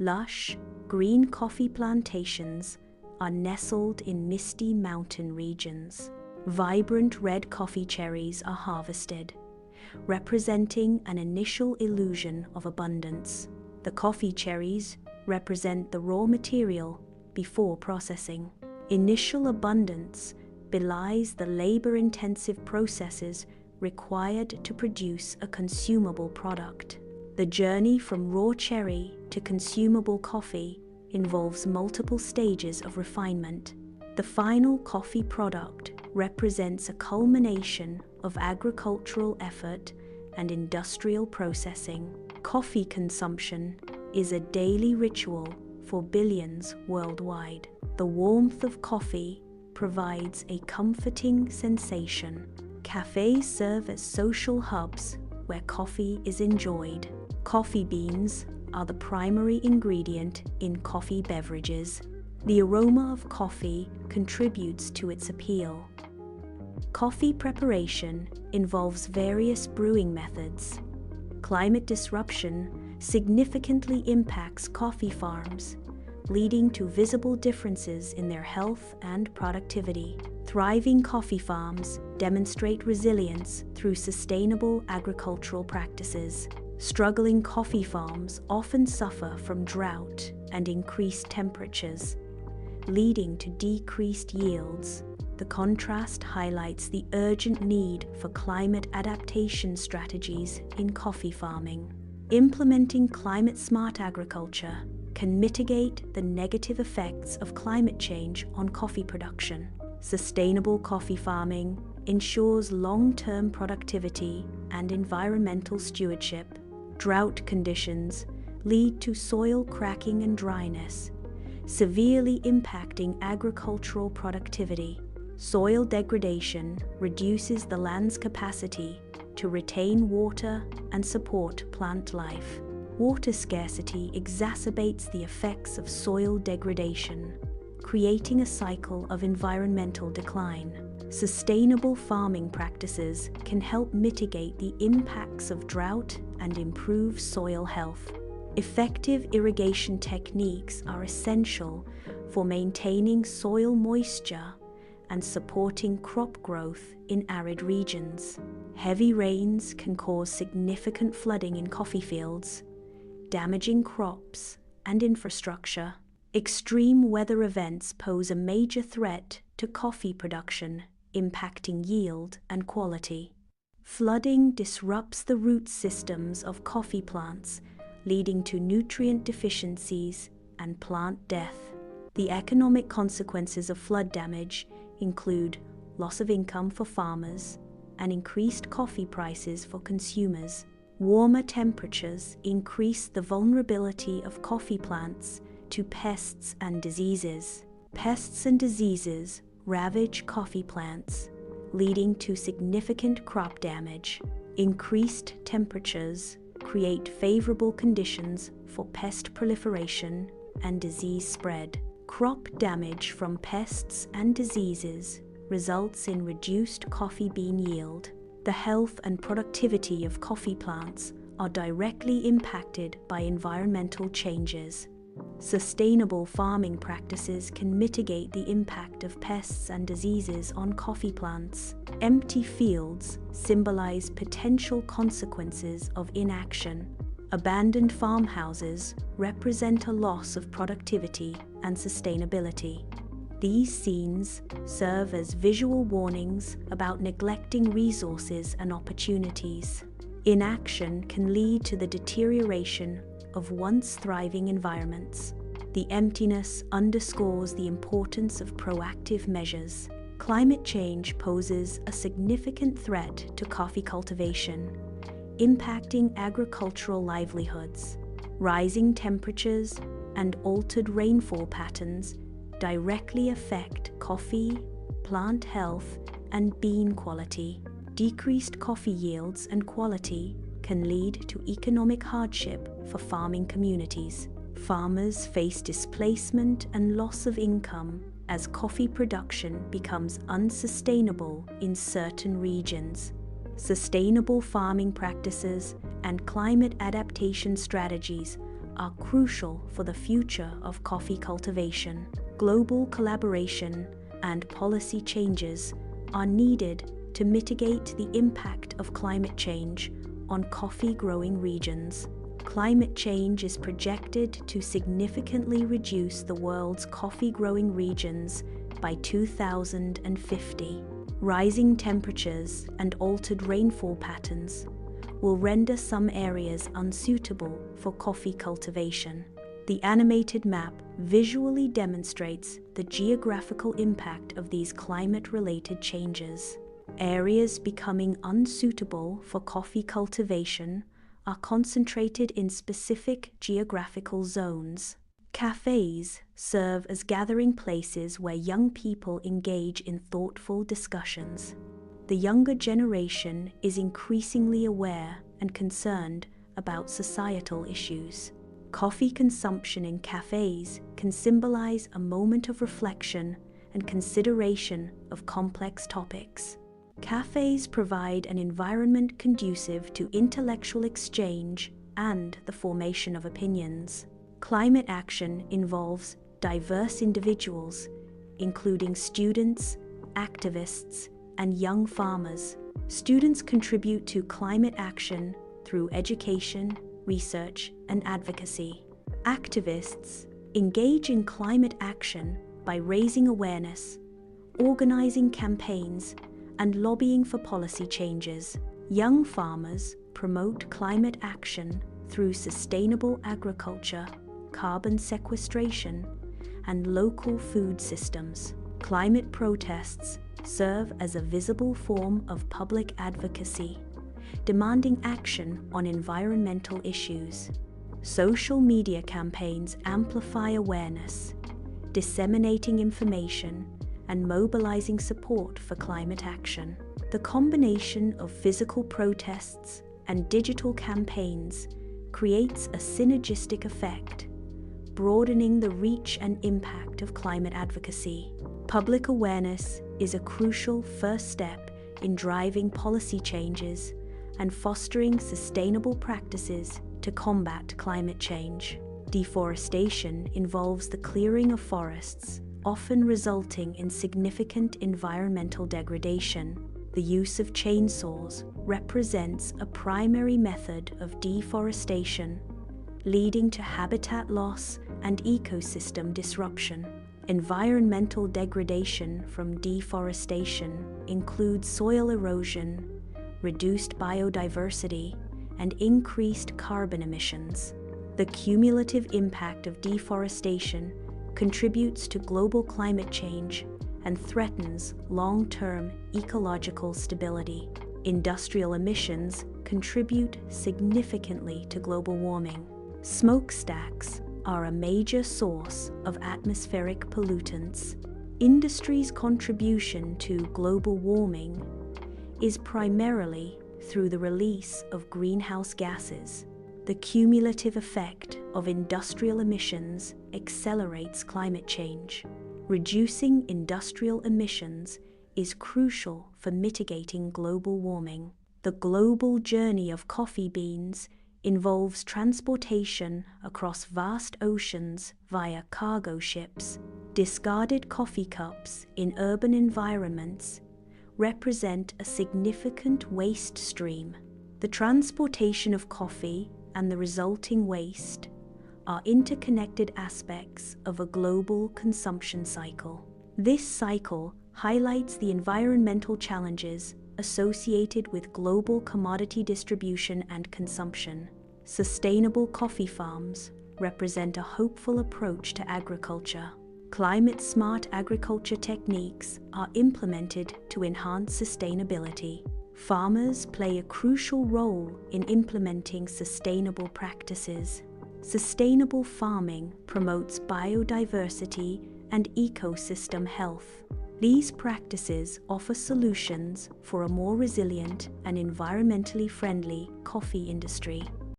Lush, green coffee plantations are nestled in misty mountain regions. Vibrant red coffee cherries are harvested, representing an initial illusion of abundance. The coffee cherries represent the raw material before processing. Initial abundance belies the labor-intensive processes required to produce a consumable product. The journey from raw cherry to consumable coffee involves multiple stages of refinement. The final coffee product represents a culmination of agricultural effort and industrial processing. Coffee consumption is a daily ritual for billions worldwide. The warmth of coffee provides a comforting sensation. Cafes serve as social hubs where coffee is enjoyed. Coffee beans are the primary ingredient in coffee beverages. The aroma of coffee contributes to its appeal. Coffee preparation involves various brewing methods. Climate disruption significantly impacts coffee farms, leading to visible differences in their health and productivity. Thriving coffee farms demonstrate resilience through sustainable agricultural practices. Struggling coffee farms often suffer from drought and increased temperatures, leading to decreased yields. The contrast highlights the urgent need for climate adaptation strategies in coffee farming. Implementing climate-smart agriculture can mitigate the negative effects of climate change on coffee production. Sustainable coffee farming ensures long-term productivity and environmental stewardship. Drought conditions lead to soil cracking and dryness, severely impacting agricultural productivity. Soil degradation reduces the land's capacity to retain water and support plant life. Water scarcity exacerbates the effects of soil degradation, creating a cycle of environmental decline. Sustainable farming practices can help mitigate the impacts of drought and improve soil health. Effective irrigation techniques are essential for maintaining soil moisture and supporting crop growth in arid regions. Heavy rains can cause significant flooding in coffee fields, damaging crops and infrastructure. Extreme weather events pose a major threat to coffee production, impacting yield and quality. Flooding disrupts the root systems of coffee plants, leading to nutrient deficiencies and plant death. The economic consequences of flood damage include loss of income for farmers and increased coffee prices for consumers. Warmer temperatures increase the vulnerability of coffee plants to pests and diseases. Pests and diseases ravage coffee plants, leading to significant crop damage. Increased temperatures create favorable conditions for pest proliferation and disease spread. Crop damage from pests and diseases results in reduced coffee bean yield. The health and productivity of coffee plants are directly impacted by environmental changes. Sustainable farming practices can mitigate the impact of pests and diseases on coffee plants. Empty fields symbolize potential consequences of inaction. Abandoned farmhouses represent a loss of productivity and sustainability. These scenes serve as visual warnings about neglecting resources and opportunities. Inaction can lead to the deterioration of once thriving environments. The emptiness underscores the importance of proactive measures. Climate change poses a significant threat to coffee cultivation, impacting agricultural livelihoods. Rising temperatures and altered rainfall patterns directly affect coffee, plant health, and bean quality. Decreased coffee yields and quality can lead to economic hardship for farming communities. Farmers face displacement and loss of income as coffee production becomes unsustainable in certain regions. Sustainable farming practices and climate adaptation strategies are crucial for the future of coffee cultivation. Global collaboration and policy changes are needed to mitigate the impact of climate change on coffee-growing regions. Climate change is projected to significantly reduce the world's coffee-growing regions by 2050. Rising temperatures and altered rainfall patterns will render some areas unsuitable for coffee cultivation. The animated map visually demonstrates the geographical impact of these climate-related changes. Areas becoming unsuitable for coffee cultivation are concentrated in specific geographical zones. Cafes serve as gathering places where young people engage in thoughtful discussions. The younger generation is increasingly aware and concerned about societal issues. Coffee consumption in cafes can symbolize a moment of reflection and consideration of complex topics. Cafes provide an environment conducive to intellectual exchange and the formation of opinions. Climate action involves diverse individuals, including students, activists, and young farmers. Students contribute to climate action through education, research, and advocacy. Activists engage in climate action by raising awareness, organizing campaigns, and lobbying for policy changes. Young farmers promote climate action through sustainable agriculture, carbon sequestration, and local food systems. Climate protests serve as a visible form of public advocacy, demanding action on environmental issues. Social media campaigns amplify awareness, disseminating information and mobilizing support for climate action. The combination of physical protests and digital campaigns creates a synergistic effect, broadening the reach and impact of climate advocacy. Public awareness is a crucial first step in driving policy changes and fostering sustainable practices to combat climate change. Deforestation involves the clearing of forests, often resulting in significant environmental degradation. The use of chainsaws represents a primary method of deforestation, leading to habitat loss and ecosystem disruption. Environmental degradation from deforestation includes soil erosion, reduced biodiversity, and increased carbon emissions. The cumulative impact of deforestation contributes to global climate change and threatens long-term ecological stability. Industrial emissions contribute significantly to global warming. Smokestacks are a major source of atmospheric pollutants. Industry's contribution to global warming is primarily through the release of greenhouse gases. The cumulative effect of industrial emissions accelerates climate change. Reducing industrial emissions is crucial for mitigating global warming. The global journey of coffee beans involves transportation across vast oceans via cargo ships. Discarded coffee cups in urban environments represent a significant waste stream. The transportation of coffee and the resulting waste are interconnected aspects of a global consumption cycle. This cycle highlights the environmental challenges associated with global commodity distribution and consumption. Sustainable coffee farms represent a hopeful approach to agriculture. Climate-smart agriculture techniques are implemented to enhance sustainability. Farmers play a crucial role in implementing sustainable practices. Sustainable farming promotes biodiversity and ecosystem health. These practices offer solutions for a more resilient and environmentally friendly coffee industry.